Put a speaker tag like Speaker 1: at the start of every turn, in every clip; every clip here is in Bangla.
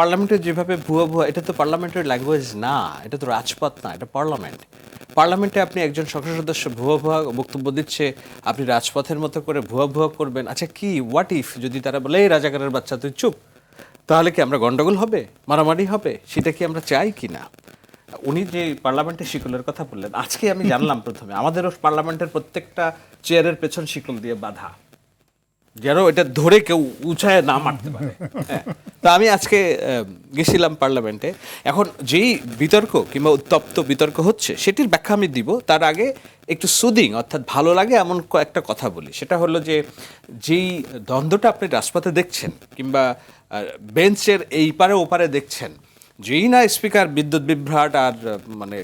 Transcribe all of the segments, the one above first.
Speaker 1: পার্লামেন্টে যেভাবে ভুয়া ভুয়া, এটা তো পার্লামেন্টের ল্যাঙ্গুয়েজ না, এটা তো রাজপথ না, এটা পার্লামেন্ট। পার্লামেন্টে আপনি একজন সংসদ সদস্য ভুয়া ভুয়া বক্তব্য দিচ্ছে, আপনি রাজপথের মতো করে ভুয়া ভুয়া করবেন। আচ্ছা কি হোয়াট ইফ যদি তারা বলে এই রাজাকারের বাচ্চা তুই চুপ, তাহলে কি আমরা গন্ডগোল হবে, মারামারি হবে? সেটা কি আমরা চাই কি না? উনি যে পার্লামেন্টের শিকলের কথা বললেন, আজকে আমি জানলাম প্রথমে আমাদেরও পার্লামেন্টের প্রত্যেকটা চেয়ারের পেছন শিকল দিয়ে বাঁধা, যেন এটা ধরে কেউ উঁচায় না মারতে পারে। হ্যাঁ। তা আমি আজকে গেছিলাম পার্লামেন্টে। এখন যেই বিতর্ক কিংবা উত্তপ্ত বিতর্ক হচ্ছে সেটির ব্যাখ্যা আমি দিব, তার আগে একটু সুদিং অর্থাৎ ভালো লাগে এমন একটা কথা বলি। সেটা হলো যে যেই দ্বন্দ্বটা আপনি রাজপথে দেখছেন কিংবা বেঞ্চের এই পারে ওপারে দেখছেন, যেই না স্পিকার বিদ্যুৎ বিভ্রাট আর মানে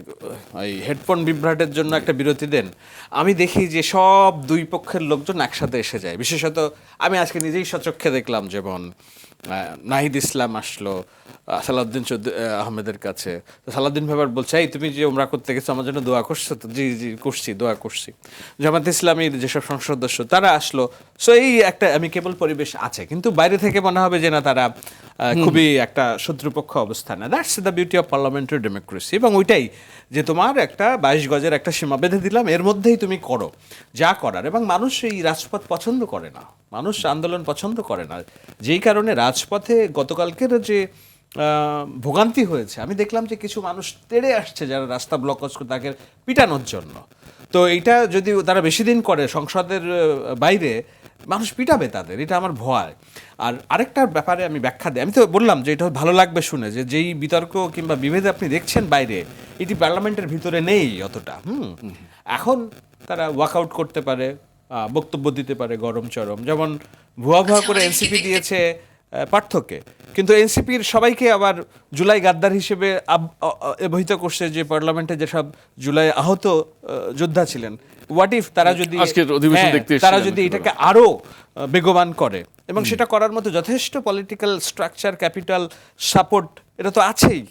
Speaker 1: এই হেডফোন বিভ্রাটের জন্য একটা বিরতি দেন, আমি দেখি যে সব দুই পক্ষের লোকজন একসাথে এসে যায়। বিশেষত আমি আজকে নিজেই সচক্ষে দেখলাম, যেমন নাহিদ ইসলাম আসলো সালাউদ্দিন আহমেদের কাছে। তো সালাউদ্দিন ভাইবার বলছে, এই তুমি যে ওমরা করতে গেছো আমার জন্য দোয়া করছো? তো জি জি করছি, দোয়া করছি। জামাত ইসলামীর যেসব সংসদ সদস্য তারা আসলো। সো এই একটা অ্যামিকেবল পরিবেশ আছে, কিন্তু বাইরে থেকে মনে হবে যে না, তারা খুবই একটা শত্রুপক্ষ অবস্থানে। That's the beauty of parliamentary democracy. এবং ওইটাই যে তোমার একটা 22 গজের একটা সীমা বেঁধে দিলাম, এর মধ্যেই তুমি করো যা করার। এবং মানুষ এই রাজপথ পছন্দ করে না, মানুষ আন্দোলন পছন্দ করে না, যেই কারণে রাজপথে গতকালকের যে ভোগান্তি হয়েছে, আমি দেখলাম যে কিছু মানুষ তেড়ে আসছে যারা রাস্তা ব্লক করছে তাকে পিটানোর জন্য। তো এইটা যদি তারা বেশি দিন করে সংসদের বাইরে, মানুষ পিটাবে তাদের, এটা আমার ভয়। আর আরেকটা ব্যাপারে আমি ব্যাখ্যা দিই, আমি তো বললাম যে এটা ভালো লাগবে শুনে, যে যেই বিতর্ক কিংবা বিভেদ আপনি দেখছেন বাইরে, এটি পার্লামেন্টের ভিতরে নেই অতটা। এখন তারা ওয়াকআউট করতে পারে, বক্তব্য দিতে পারে গরম চরম, যেমন ভুয়া ভুয়া করে এনসিপি দিয়েছে পার্থকে, কিন্তু এনসিপির সবাইকে আবার জুলাই গাদ্দার হিসেবে অবহিত করছে, যে পার্লামেন্টে যেসব জুলাই আহত যোদ্ধা ছিলেন। হোয়াট ইফ তারা যদি তারা যদি এটাকে আরো বেগবান করে, এবং সেটা করার মতো যথেষ্ট পলিটিক্যাল স্ট্রাকচার, ক্যাপিটাল, সাপোর্ট এটা তো আছেই,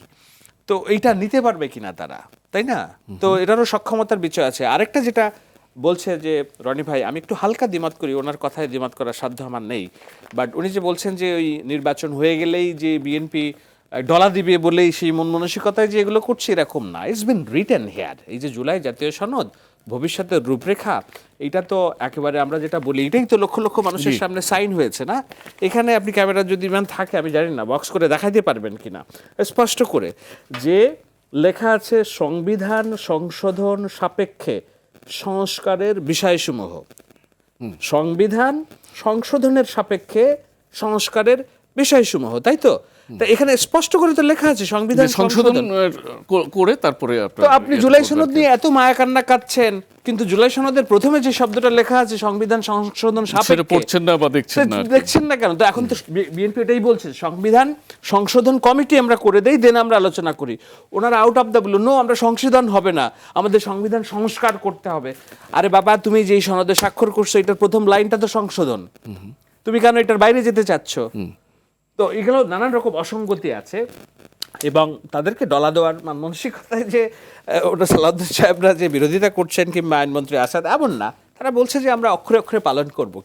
Speaker 1: তো এইটা নিতে পারবে কিনা তারা, তাই না? তো এটারও সক্ষমতার বিষয় আছে। আরেকটা যেটা বলছে যে রনি ভাই, আমি একটু হালকা দ্বিমত করি, ওনার কথায় দ্বিমত করার সাধ্য আমার নেই, বাট উনি যে বলছেন যে ওই নির্বাচন হয়ে গেলেই যে বিএনপি ডলা দিবে বলেই সেই মন মানসিকতায় যে এগুলো করছে, এরকম না। It's been written here. এই যে জুলাই জাতীয় সনদ, ভবিষ্যতের রূপরেখা, এটা তো একেবারে আমরা যেটা বলি, এটাই তো লক্ষ লক্ষ মানুষের সামনে সাইন হয়েছে না? এখানে আপনি ক্যামেরা যদি ম্যান থাকে, আমি জানি না বক্স করে দেখাইতে পারবেন কিনা, স্পষ্ট করে যে লেখা আছে, সংবিধান সংশোধন সাপেক্ষে সংস্কারের বিষয়সমূহ। সংবিধান সংশোধনের সাপেক্ষে সংস্কারের বিষয়সমূহ, তাই তো? তা এখানে স্পষ্ট করে তো লেখা আছে সংবিধান সংশোধন
Speaker 2: করে তারপরে।
Speaker 1: তো আপনি জুলাই সনদ নিয়ে এত মায়া কান্না কাটছেন, কিন্তু জুলাই সনদের প্রথমে যে শব্দটা লেখা আছে সংবিধান সংশোধন সাপেক্ষে,
Speaker 2: পড়ছেন না বা
Speaker 1: দেখছেন না কেন? তো এখন তো বিএনপি এটাই বলছে, সংবিধান সংশোধন কমিটি আমরা করে দেই, দেন আমরা আলোচনা করি। ওনারা out of the blue, no আমরা সংশোধন হবে না, আমাদের সংবিধান সংস্কার করতে হবে। আরে বাবা, তুমি যেই সনদে স্বাক্ষর করছো, এটার প্রথম লাইনটা তো সংশোধন, তুমি কেন এটার বাইরে যেতে চাচ্ছ? তো এগুলো নানান রকম অসঙ্গতি আছে, এবং তাদেরকে ডলা দেওয়ার মানসিকতায় যে ওটা সালাউদ্দিন সাহেবরা যে বিরোধিতা করছেন কিংবা আইনমন্ত্রী আসাদ, এমন না, তারা বলছে যে আমরা অক্ষরে অক্ষরে পালন করব।